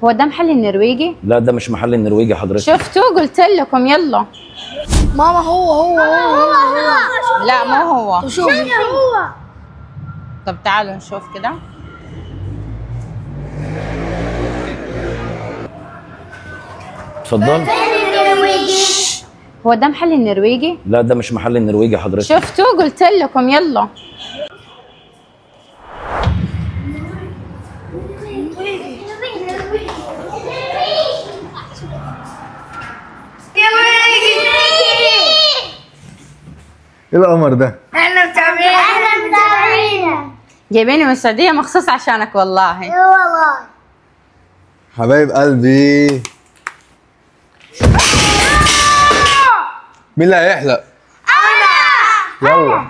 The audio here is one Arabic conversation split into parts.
هو ده محل النرويجي؟ لا ده مش محل النرويجي حضرتك. شفتوا؟ قلت لكم. يلا ماما هو لا مو هو. شوف هو. طب تعالوا نشوف كده. اتفضل. هو ده محل النرويجي؟ لا ده مش محل النرويجي حضرتك. شفتوا؟ قلت لكم. يلا ايه القمر ده؟ احنا متابعين. جايبيني من السعودية مخصوص عشانك والله. والله حبايب قلبي. مين اللي هيحلق؟ انا. يلا.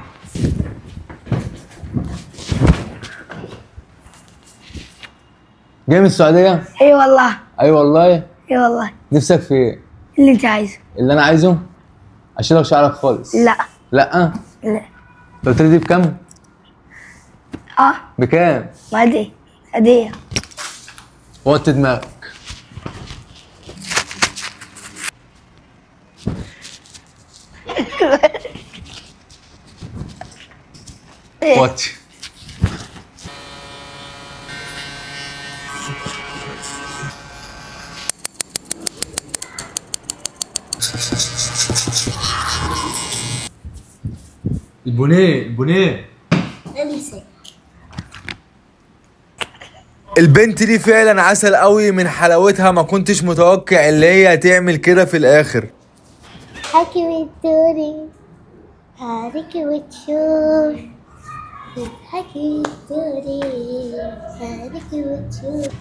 جاي من السعودية؟ اي والله. اي والله. اي والله. نفسك في ايه؟ اللي انت عايزه. اللي انا عايزه؟ اشيلك شعرك خالص. لا. لا؟ لا. انت قلت لي دي بكام؟ بكام؟ ما دي هدية. وطي دماغك. وطي. البونيه. البنت دي فعلا عسل قوي، من حلاوتها ما كنتش متوقع اللي هي هتعمل كده في الاخر. حكي وتدوري هاريكي وتشوف حكي وتدوري هاريكي وتشوف